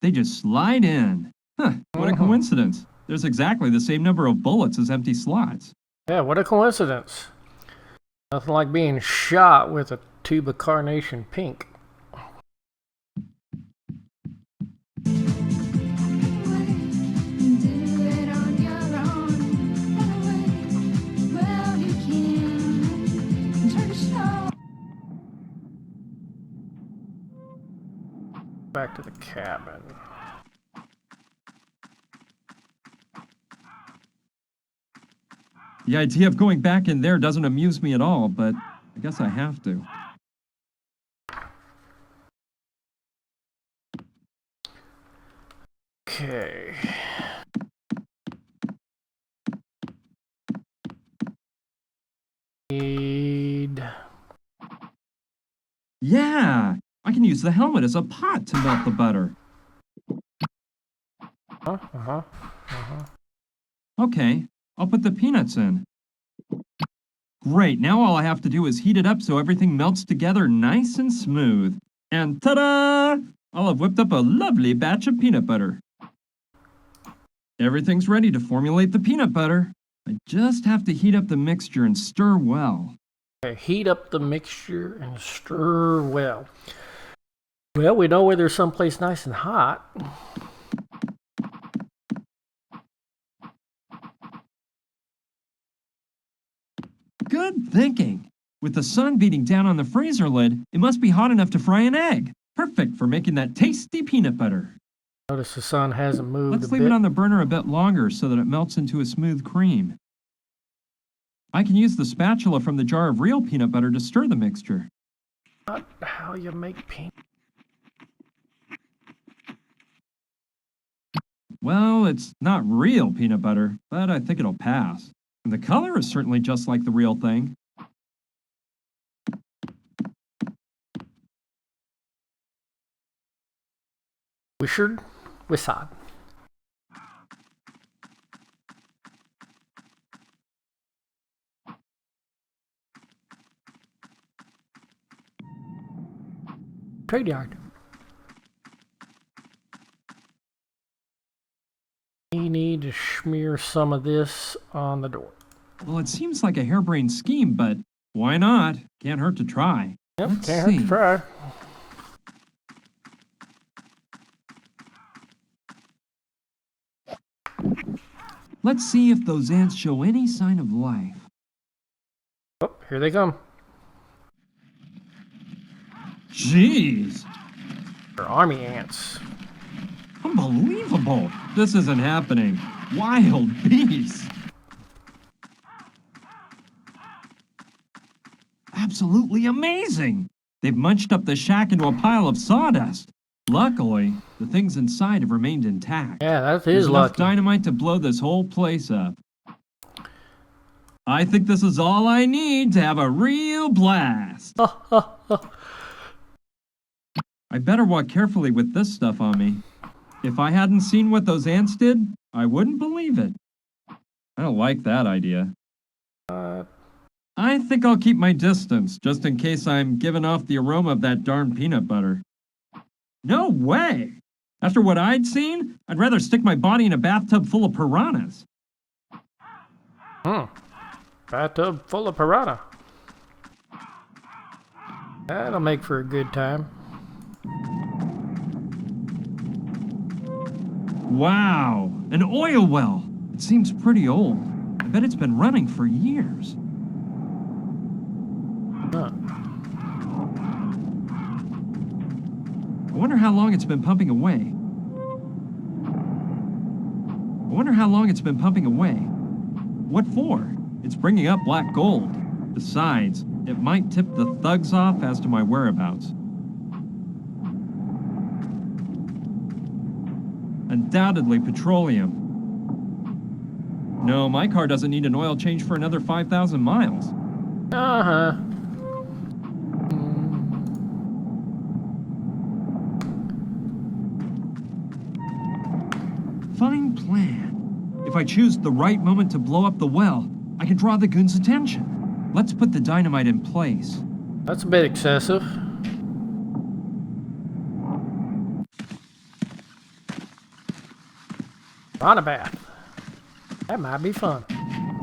they just slide in. Huh, what a coincidence. There's exactly the same number of bullets as empty slots. Yeah, what a coincidence. Nothing like being shot with a tube of carnation pink. Back to the cabin. The idea of going back in there doesn't amuse me at all, but I guess I have to. Okay. Yeah! I can use the helmet as a pot to melt the butter. Okay, I'll put the peanuts in. Great, now all I have to do is heat it up so everything melts together nice and smooth. And ta-da! I'll have whipped up a lovely batch of peanut butter. Everything's ready to formulate the peanut butter. I just have to heat up the mixture and stir well. Okay, heat up the mixture and stir well. Well, we know where there's someplace nice and hot. Good thinking. With the sun beating down on the freezer lid, it must be hot enough to fry an egg. Perfect for making that tasty peanut butter. Notice the sun hasn't moved. Let's leave it on the burner a bit longer so that it melts into a smooth cream. I can use the spatula from the jar of real peanut butter to stir the mixture. Not how you make peanut. Well, it's not real peanut butter, but I think it'll pass. And the color is certainly just like the real thing. Wishard, Wissad. Trade yard. We need to smear some of this on the door. Well, it seems like a harebrained scheme, but why not? Can't hurt to try. Yep, Let's can't hurt to try. Let's see if those ants show any sign of life. Oh, here they come. Jeez! They're army ants. Unbelievable! This isn't happening. Wild beasts! Absolutely amazing! They've munched up the shack into a pile of sawdust. Luckily, the things inside have remained intact. Yeah, that There's is enough lucky. dynamite to blow this whole place up. I think this is all I need to have a real blast. I better walk carefully with this stuff on me. If I hadn't seen what those ants did, I wouldn't believe it. I don't like that idea. I think I'll keep my distance, just in case I'm giving off the aroma of that darn peanut butter. No way! After what I'd seen, I'd rather stick my body in a bathtub full of piranhas. Bathtub full of piranha. That'll make for a good time. Wow, an oil well. It seems pretty old. I bet it's been running for years. I wonder how long it's been pumping away. What for? It's bringing up black gold. Besides, it might tip the thugs off as to my whereabouts. Undoubtedly petroleum. No, my car doesn't need an oil change for another 5,000 miles. Fine plan. If I choose the right moment to blow up the well, I can draw the goon's attention. Let's put the dynamite in place. That's a bit excessive. On a bath. That might be fun.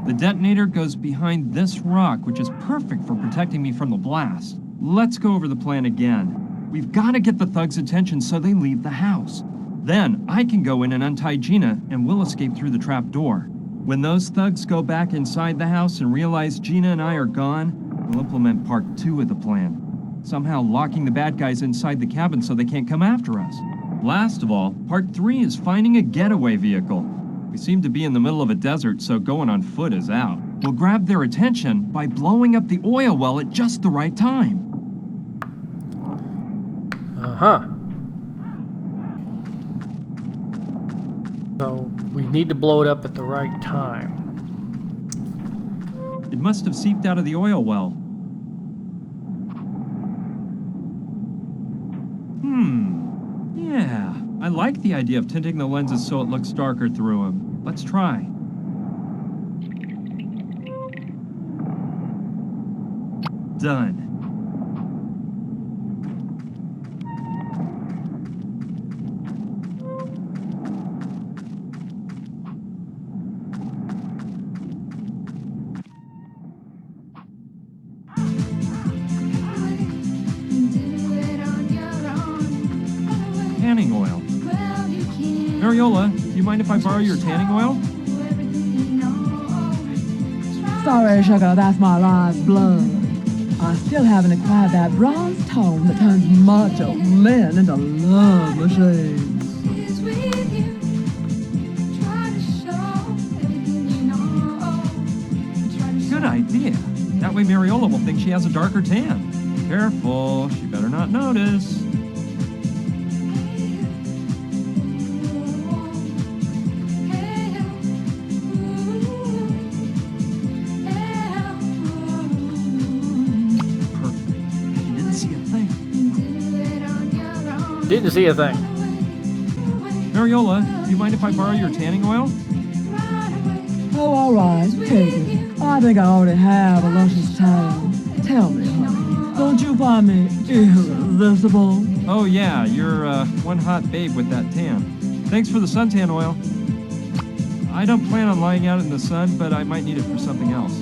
The detonator goes behind this rock, which is perfect for protecting me from the blast. Let's go over the plan again. We've got to get the thugs' attention so they leave the house. Then I can go in and untie Gina, and we'll escape through the trap door. When those thugs go back inside the house and realize Gina and I are gone, we'll implement part 2 of the plan. Somehow locking the bad guys inside the cabin so they can't come after us. Last of all, part 3 is finding a getaway vehicle. We seem to be in the middle of a desert, so going on foot is out. We'll grab their attention by blowing up the oil well at just the right time. Uh-huh. So we need to blow it up at the right time. It must have seeped out of the oil well. Yeah, I like the idea of tinting the lenses so it looks darker through them. Let's try. Done. Tanning oil. Mariola, do you mind if I borrow your tanning oil? Sorry, sugar, that's my life's blood. I still haven't acquired that bronze tone that turns macho men into love machines. Good idea. That way Mariola will think she has a darker tan. Careful, she better not notice. Didn't see a thing. Mariola, do you mind if I borrow your tanning oil? Oh, all right, take it. I think I already have a luscious tan. Tell me, honey, don't you find me irresistible? Oh yeah, you're one hot babe with that tan. Thanks for the suntan oil. I don't plan on lying out in the sun, but I might need it for something else.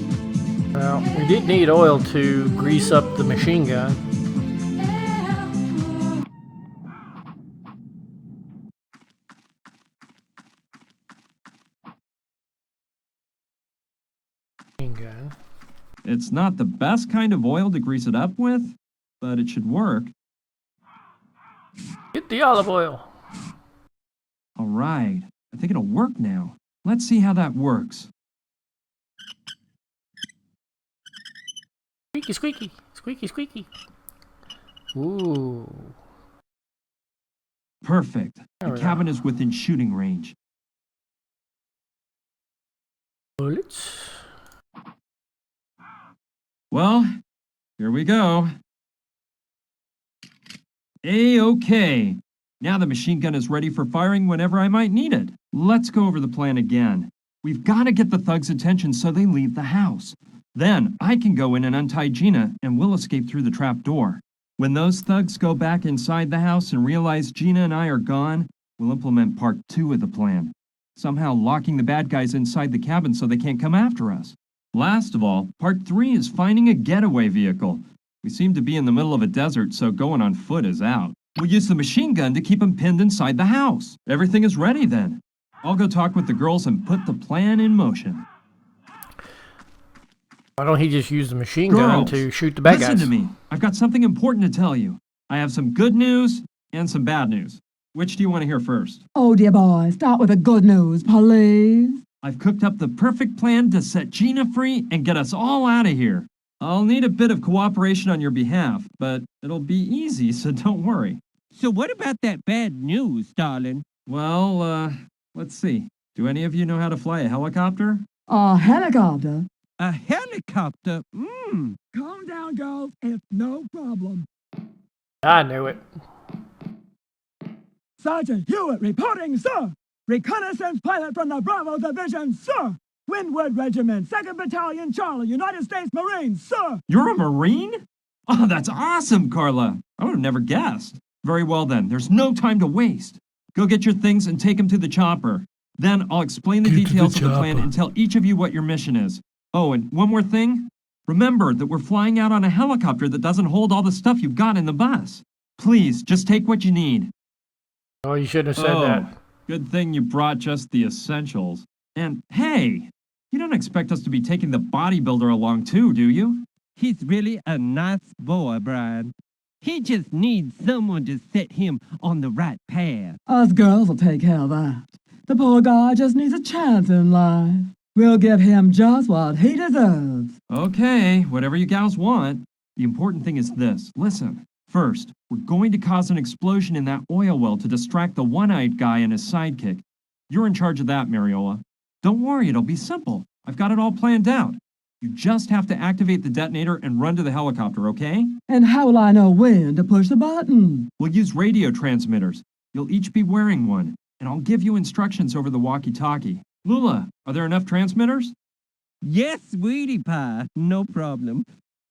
Well, we did need oil to grease up the machine gun. Gun. It's not the best kind of oil to grease it up with, but it should work. Get the olive oil. All right, I think it'll work now. Let's see how that works. Squeaky, squeaky, squeaky, squeaky. Ooh. Perfect. The cabin is within shooting range. Bullets. Well, here we go. A-okay. Now the machine gun is ready for firing whenever I might need it. Let's go over the plan again. We've got to get the thugs' attention so they leave the house. Then I can go in and untie Gina, and we'll escape through the trap door. When those thugs go back inside the house and realize Gina and I are gone, we'll implement part 2 of the plan. Somehow locking the bad guys inside the cabin so they can't come after us. Last of all, part 3 is finding a getaway vehicle. We seem to be in the middle of a desert, so going on foot is out. We'll use the machine gun to keep them pinned inside the house. Everything is ready then. I'll go talk with the girls and put the plan in motion. Why don't he just use the machine gun to shoot the bad guys? Listen to me. I've got something important to tell you. I have some good news and some bad news. Which do you want to hear first? Oh, dear boy, start with the good news, please. I've cooked up the perfect plan to set Gina free and get us all out of here. I'll need a bit of cooperation on your behalf, but it'll be easy, so don't worry. So what about that bad news, darling? Well, let's see. Do any of you know how to fly a helicopter? A helicopter? A helicopter? Calm down, girls. It's no problem. I knew it. Sergeant Hewitt reporting, sir. Reconnaissance pilot from the Bravo Division, sir. Windward Regiment, 2nd Battalion, Charlie, United States Marines, sir. You're a Marine? Oh, that's awesome, Carla. I would have never guessed. Very well then, there's no time to waste. Go get your things and take them to the chopper. Then I'll explain the Get to the details of the plan chopper. and tell each of you what your mission is. Oh, and one more thing. Remember that we're flying out on a helicopter that doesn't hold all the stuff you've got in the bus. Please, just take what you need. Oh, you shouldn't have said that. Good thing you brought just the essentials. And hey, you don't expect us to be taking the bodybuilder along too, do you? He's really a nice boy, Brian. He just needs someone to set him on the right path. Us girls will take care of that. The poor guy just needs a chance in life. We'll give him just what he deserves. Okay, whatever you gals want. The important thing is this. Listen. First, we're going to cause an explosion in that oil well to distract the one-eyed guy and his sidekick. You're in charge of that, Mariola. Don't worry, it'll be simple. I've got it all planned out. You just have to activate the detonator and run to the helicopter, okay? And how will I know when to push the button? We'll use radio transmitters. You'll each be wearing one, and I'll give you instructions over the walkie-talkie. Lula, are there enough transmitters? Yes, sweetie pie, no problem.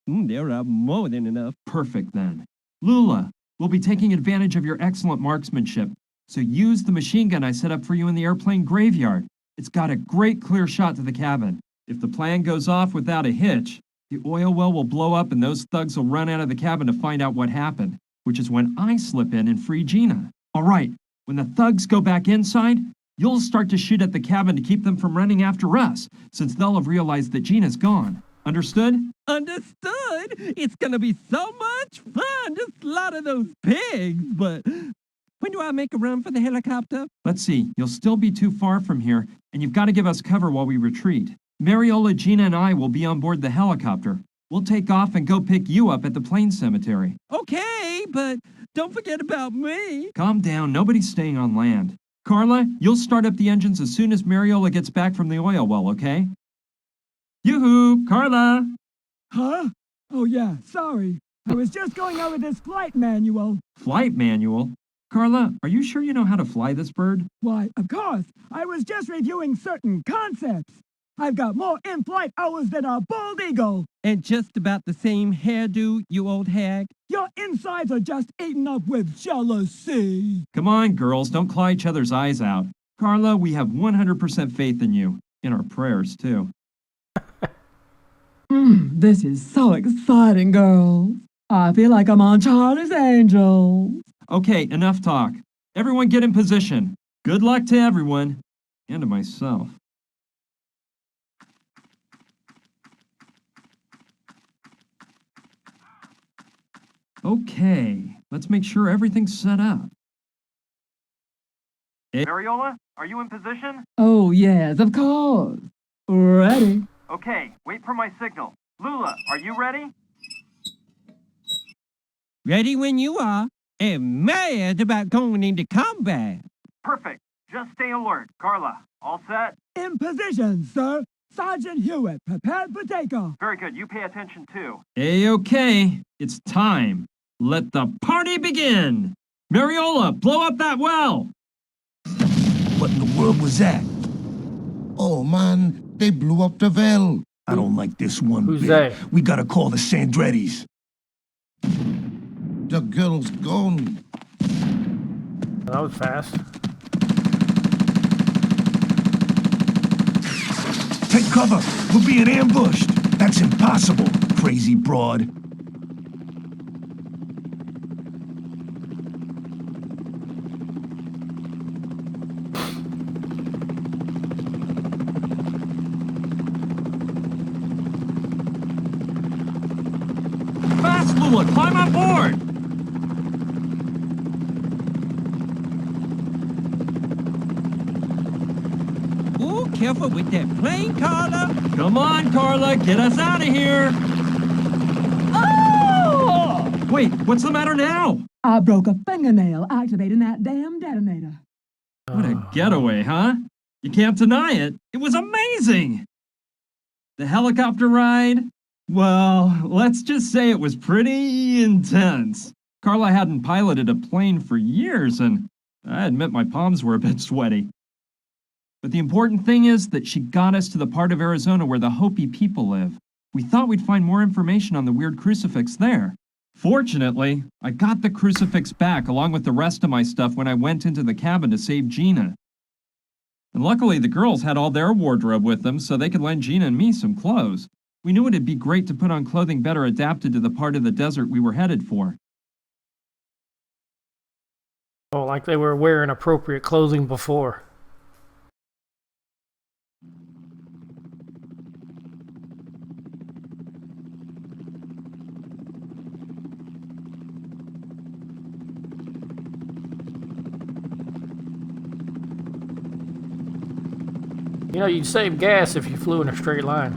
There are more than enough. Perfect, then. Lula, we'll be taking advantage of your excellent marksmanship, so use the machine gun I set up for you in the airplane graveyard. It's got a great clear shot to the cabin. If the plan goes off without a hitch, the oil well will blow up and those thugs will run out of the cabin to find out what happened, which is when I slip in and free Gina. All right, when the thugs go back inside, you'll start to shoot at the cabin to keep them from running after us, since they'll have realized that Gina's gone. Understood? Understood. It's gonna be so much fun to slaughter those pigs, but when do I make a run for the helicopter? Let's see, you'll still be too far from here, and you've got to give us cover while we retreat. Mariola, Gina, and I will be on board the helicopter. We'll take off and go pick you up at the plane cemetery. Okay, but don't forget about me. Calm down, nobody's staying on land. Carla, you'll start up the engines as soon as Mariola gets back from the oil well, okay? Yoo-hoo, Carla! Huh? Oh yeah, sorry. I was just going over this flight manual. Flight manual? Carla, are you sure you know how to fly this bird? Why, of course. I was just reviewing certain concepts. I've got more in-flight hours than a bald eagle. And just about the same hairdo, you old hag. Your insides are just eaten up with jealousy. Come on, girls, don't claw each other's eyes out. Carla, we have 100% faith in you. In our prayers, too. This is so exciting, girls. I feel like I'm on Charlie's Angels. Okay, enough talk. Everyone get in position. Good luck to everyone. And to myself. Okay, let's make sure everything's set up. Mariola, are you in position? Oh, yes, of course. Ready? Okay, wait for my signal. Lula, are you ready? Ready when you are, and mad about going into combat. Perfect. Just stay alert. Carla, all set? In position, sir. Sergeant Hewitt, prepared for takeoff. Very good. You pay attention too. A-okay. It's time. Let the party begin. Mariola, blow up that well. What in the world was that? Oh, man, they blew up the well. I don't like this one Who's bit. they? We gotta call the Sandrettis. The girl's gone. That was fast. Take cover. We're being ambushed. That's impossible, crazy broad. Fast, Lula, climb on board. Ooh, careful with that plane, Carla. Come on, Carla, get us out of here. Oh! Wait, what's the matter now? I broke a fingernail activating that damn detonator. What a getaway, huh? You can't deny it. It was amazing. The helicopter ride? Well, let's just say it was pretty intense. Carla hadn't piloted a plane for years, and I admit my palms were a bit sweaty. But the important thing is that she got us to the part of Arizona where the Hopi people live. We thought we'd find more information on the weird crucifix there. Fortunately, I got the crucifix back along with the rest of my stuff when I went into the cabin to save Gina. And luckily the girls had all their wardrobe with them so they could lend Gina and me some clothes. We knew it'd be great to put on clothing better adapted to the part of the desert we were headed for. Oh, like they were wearing appropriate clothing before. You know, you'd save gas if you flew in a straight line.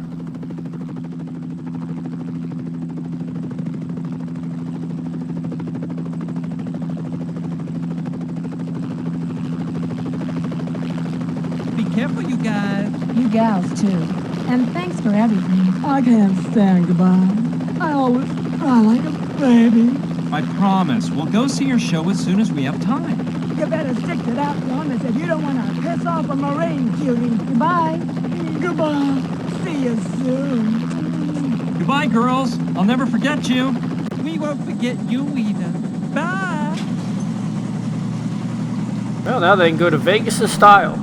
Be careful, you guys. You gals, too. And thanks for everything. I can't stand goodbye. I always cry like a baby. I promise, we'll go see your show as soon as we have time. You better stick to that promise if you don't want to piss off a Marine, cutie. Goodbye. Goodbye. See you soon. Goodbye, girls. I'll never forget you. We won't forget you either. Bye. Well, now they can go to Vegas in style.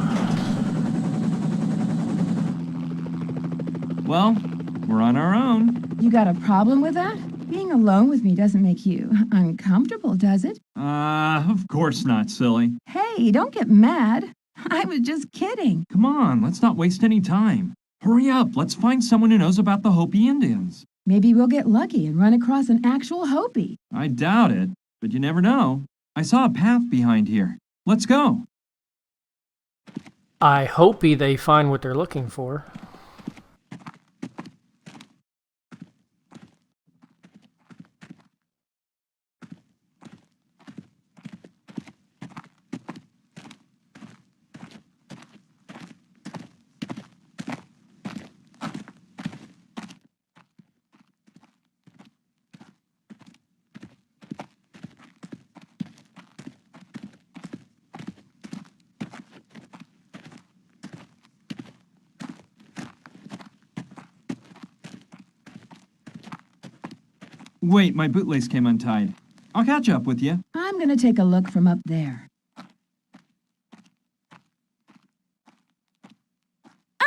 Well, we're on our own. You got a problem with that? Being alone with me doesn't make you uncomfortable, does it? Of course not, silly. Hey, don't get mad. I was just kidding. Come on, let's not waste any time. Hurry up, let's find someone who knows about the Hopi Indians. Maybe we'll get lucky and run across an actual Hopi. I doubt it, but you never know. I saw a path behind here. Let's go. I hope they find what they're looking for. Wait, my bootlace came untied. I'll catch up with you. I'm gonna take a look from up there.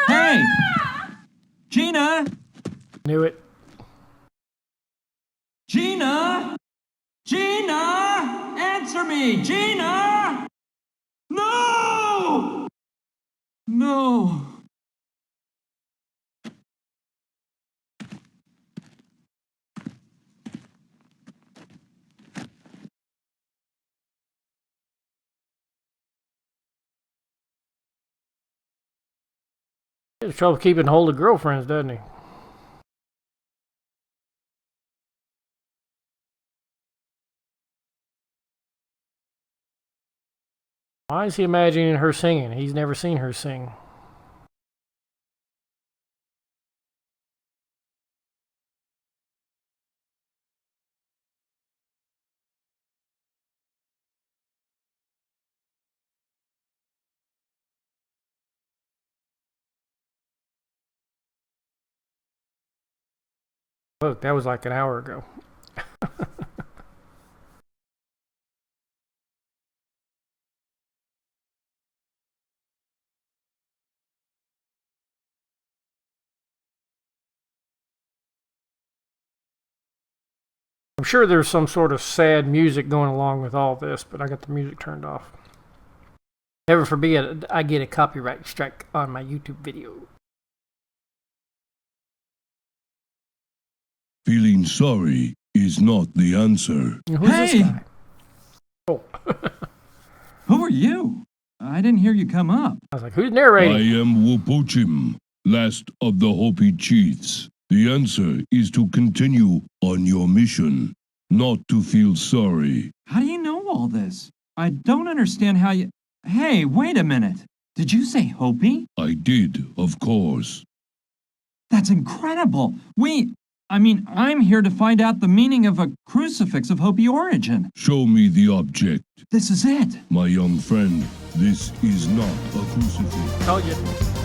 Hey! Gina! Knew it. Gina! Gina! Answer me! Gina! No! No! He has trouble keeping hold of girlfriends, doesn't he? Why is he imagining her singing? He's never seen her sing. Look, that was like an hour ago. I'm sure there's some sort of sad music going along with all this, but I got the music turned off. Never forbid I get a copyright strike on my YouTube video. Feeling sorry is not the answer. Who's this Hey! guy? Oh. Who are you? I didn't hear you come up. I was like, who's I narrating? am Wupuchim, last of the Hopi chiefs. The answer is to continue on your mission, not to feel sorry. How do you know all this? I don't understand how you... Hey, wait a minute. Did you say Hopi? I did, of course. That's incredible. I'm here to find out the meaning of a crucifix of Hopi origin. Show me the object. This is it. My young friend, this is not a crucifix. Told you.